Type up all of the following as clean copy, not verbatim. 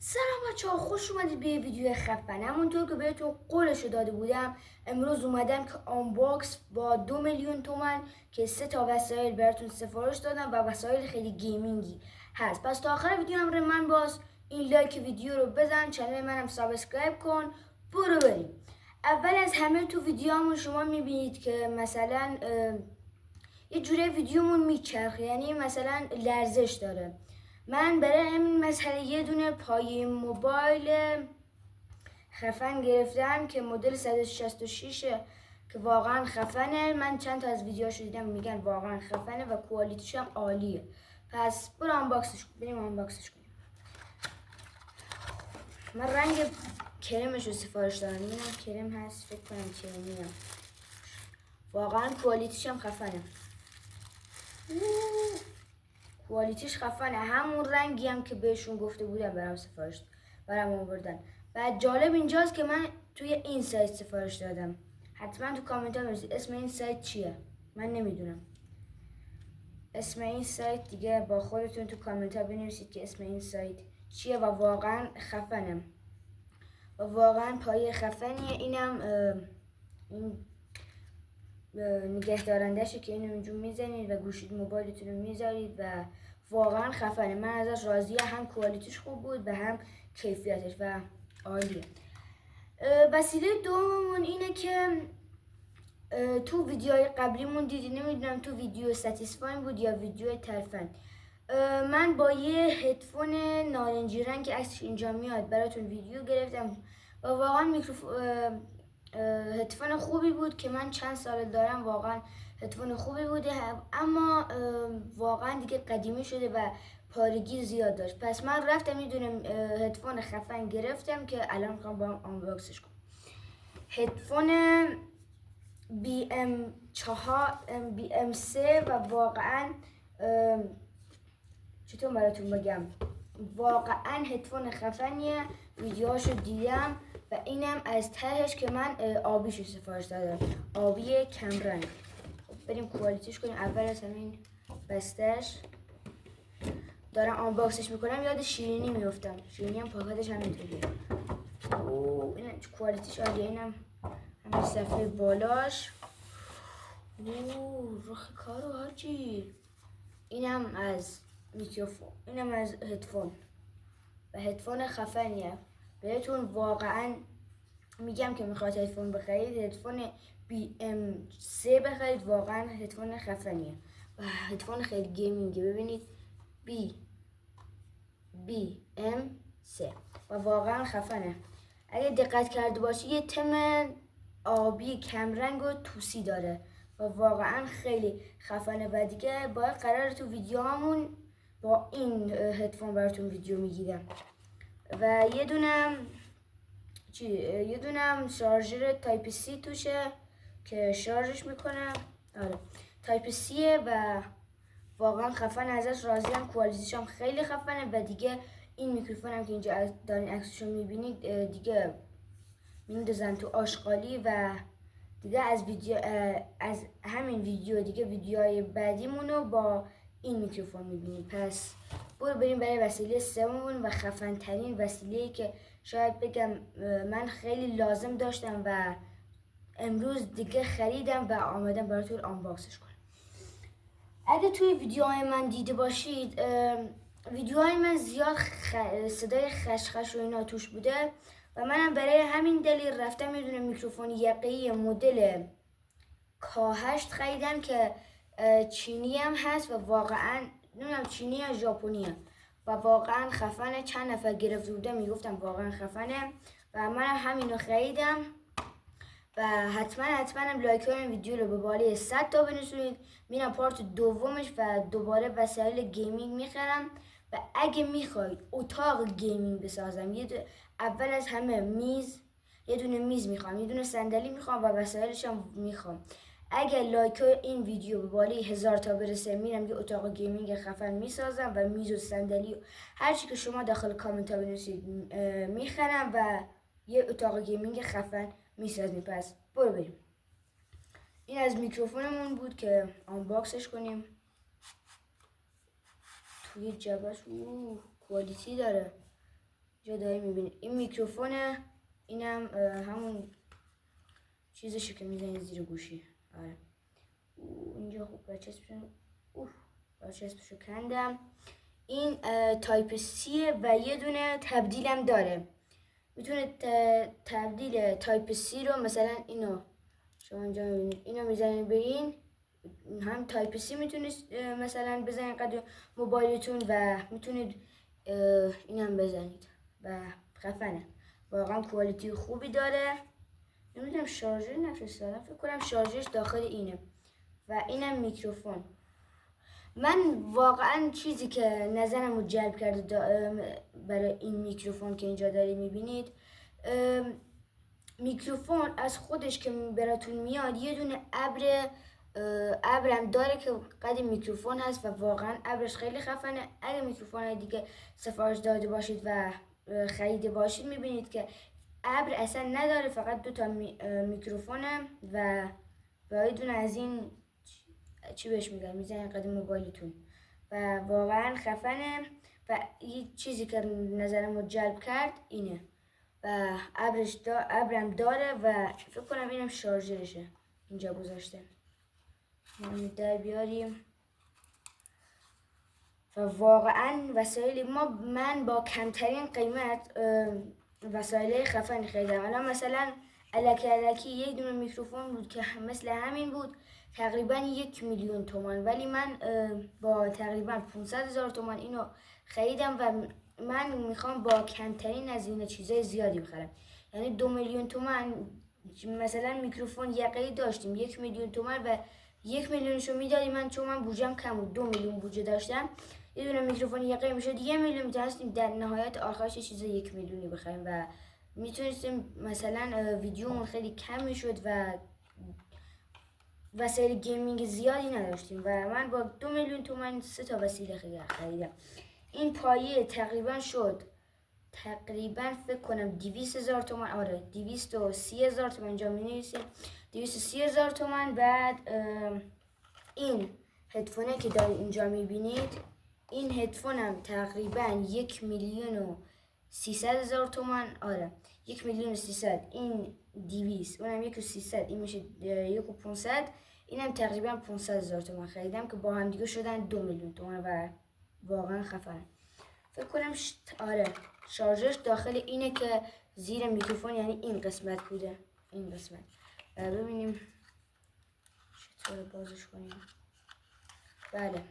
سلام بچه‌ها، خوش اومدید به ویدیو خفن. همونطور که بهتون قولشو داده بودم امروز اومدم که آنباکس با 2 میلیون تومن که 3 تا وسایل براتون سفارش دادم و وسایل خیلی گیمینگی هست. پس تا آخر ویدیو همراه من باش، این لایک ویدیو رو بزن، چنل منم سابسکرایب کن. برو بریم. اول از همه تو ویدیومون شما میبینید که مثلا یه جوری ویدیومون میچرخه، یعنی مثلا لرزش داره. من برای همین مسئله یه دونه پایه موبایل خفن گرفتم که مدل 166 که واقعا خفنه. من چند تا از ویدیوهاشو دیدم میگن واقعا خفنه و کوالیتیش هم عالیه. پس بریم آنباکسش کنیم. من رنگ کرمش رو سفارش دادم. اینم کرم هست، فکر کنم کرمیه. واقعا کوالیتیش هم خفنه. کوالیتیش خفنه، همون رنگی هم که بهشون گفته بودم برام آوردن. و جالب اینجاست که من توی این سایت سفارش دادم. حتما تو کامنت ها بنویسید اسم این سایت چیه. من نمیدونم اسم این سایت، دیگه با خودتون تو کامنت ها بنویسید که اسم این سایت چیه. و واقعا خفنه و واقعا پایه خفنیه. اینم این نگهدارندشه که اینو اینجور میزنید و گوشید موبایلتون رو میذارید و واقعا خفنه. من ازش راضیه، هم کوالیتیش خوب بود و هم کیفیتش و عالیه. وسیله دوممون اینه که تو ویدیوهای قبلیمون دیدی، نمیدونم تو ویدیو ستیسفاین بود یا ویدیو ترفند، من با یه هدفون نارنجی رنگ که عکسش اینجا میاد براتون ویدیو گرفتم و واقعا هدفون خوبی بود که من چند سال دارم. واقعا هدفون خوبی بوده، اما واقعا دیگه قدیمی شده و پارگی زیاد داشت. پس من رفتم یه دونه هدفون خفن گرفتم که الان میخوام با هم آنباکسش کنم. هدفون BM3 و واقعا چطور براتون بگم، واقعا هدفون خفنیه. ویدیوهاشو دیدم و اینم از تهش که من آبیشو سفارش دادم، آبی کمرنگ. بریم کوالیتیش کنیم. اول از همین بستش دارم آنباکسش میکنم یاد شیرینی میفتم. شیرینی هم پاکتش همینطوریه. این کوالیتیش عالیه. اینم همین صفحه بالاش. رخ کارو هاچی. اینم از میکروفون، اینم از هدفون و هدفون خفنیه. بهتون واقعا میگم که میخواد هدفون بخرید، هدفون BM3 بخرید. واقعا هدفون خفنیه و هدفون خیلی گیمینگه. ببینید BM3 و واقعا خفنه. اگه دقت کرده باشی یه تم آبی کمرنگ و توسی داره و واقعا خیلی خفنه. و دیگه باید قرار تو ویدیو همون با این هدفون براتون ویدیو میگیرم. و یه دونم شارژر تایپ سی توشه که شارژش میکنم. آره تایپ سیه و واقعا خفن، ازش راضیم. کوالیتیش هم خیلی خفنه. و دیگه این میکروفون هم که اینجا دارین عکسشو میبینید دیگه میندازن تو آشغالی و دیگه از همین ویدیو دیگه ویدیوهای بعدیمونو با این میکروفون میبینید. پس بریم برای وسیله سوممون و خفن ترین وسیله‌ای که شاید بگم من خیلی لازم داشتم و امروز دیگه خریدم و آمدم براتون آنباکسش کنم. اگه توی ویدیوهای من دیده باشید، ویدیوهای من زیاد صدای خشخش و اینا توش بوده و منم برای همین دلیل رفتم یه دونه میکروفون یقه‌ای مدل K8 خریدم که چینی هم هست و واقعا نمیدونم چینی یا ژاپنیه و واقعا خفنه. چند نفر گرفته بودم میگفتم واقعا خفنه و منم همینو خریدم. و حتما لایک این ویدیو رو به بالای 100 تا بنویسید. میرم پارت دومش و دوباره وسایل گیمینگ میخرم. و اگه میخواید اتاق گیمینگ بسازم، اول از همه یه دونه میز میخوام، یه دونه صندلی میخوام و وسایلش هم میخوام. اگه لایک این ویدیو به بالای 1000 تا برسه میرم یه اتاق گیمینگ خفن میسازم و میز و صندلی و هر چی که شما داخل کامنت ها بنویسید میخرم و یه اتاق گیمینگ خفن میسازیم. پس بریم. این از میکروفونمون بود که آنباکسش کنیم. توی جبهش کوالیتی داره. اینجا داری میبینید این میکروفونه، اینم همون چیزشه که میزنید زیر گوشی. آره اینجا خوب برچسبشو کندم. این تایپ سی و یه دونه تبدیلم داره. میتونه تبدیل تایپ سی رو مثلا اینو شما اینجا میبینید، اینو میزنید به این، هم تایپ سی میتونید مثلا بزنید قد موبایلتون و میتونید اینم بزنید و خفنه، واقعا کوالیتی خوبی داره. نمیدونم شارژر نفرستادم، فکر کنم شارژرش داخل اینه و اینم میکروفون. من واقعا چیزی که نظرم رو جلب کرده برای این میکروفون که اینجا دارید میبینید، میکروفون از خودش که براتون میاد یه دونه ابرم داره که قد میکروفون هست و واقعا ابرش خیلی خفنه. اگه میکروفون دیگه سفارش داده باشید و خریده باشید میبینید که ابر اصلا نداره، فقط 2 تا میکروفونه و با یه دونه از این چی بهش میگن میزنین قد موبایلتون و واقعا خفنه. و این چیزی که نظرم رو جلب کرد اینه و ابرم داره و فکر کنم اینم شارژرشه اینجا گذاشته. ما در بیاریم و واقعا وسایل من با کمترین قیمت وسایل خفنی خریدم. الان مثلا الکی یک دونه میکروفون بود که مثل همین بود تقریبا 1 میلیون تومان، ولی من با تقریبا 500,000 تومان اینو خریدم و من میخوام با کمترین هزینه چیزای زیادی بخرم. یعنی 2 میلیون تومان مثلا میکروفون یقه‌ای داشتیم 1 میلیون تومان و 1 میلیونشو میدادی من، چون من بودجم کم بود 2 میلیون بودجه داشتم، یه دونه میکروفون یقه‌ای میشد 1 میلیون، میتونستیم در نهایت آخرش چیز 1 میلیونی بخریم و میتونستیم مثلا ویدیومون خیلی کم میشد و وسایل گیمینگ زیادی نداشتیم و من با 2 میلیون تومان 3 تا وسیله خریدم. این پایه تقریبا شد فکر کنم 200,000 تومان. آره 230,000 تومان اینجا می‌نویسه 230,000 تومان. بعد این هدفونه که دارید اینجا می‌بینید، این هدفونم تقریبا 1,300,000 تومان. آره 1,300,000 این 200 اونم 1,300 این میشه 1,500. اینم تقریبا 500,000 تومان خریدم که با هم دیگه شدن 2 میلیون تومان و واقعا خفنه. فکر کنم آره شارژرش داخل اینه که زیر میکروفون، یعنی این قسمت بوده، این قسمت. ببینیم چطور بازش کنیم. بله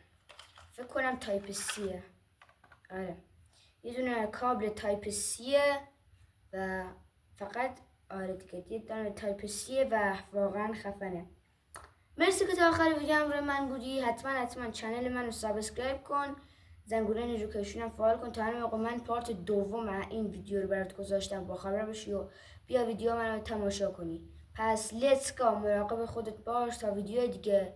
فکر کنم تایپ سیه. آره یه دونه کابل تایپ سیه و فقط آره دیگه یه دونه تایپ سیه و واقعا خفنه. مرسی که تا آخر ویدیو همراه من بودی. حتما چنل منو سابسکرایب کن، زنگوله نوتیفیکیشن هم فعال کن تا همین موقع من پارت دوم این ویدیو رو برات گذاشتم با خبر بشی و بیا ویدیو منو تماشا کنی. پس لیتس گو، مراقب خودت باش تا ویدیو دیگه.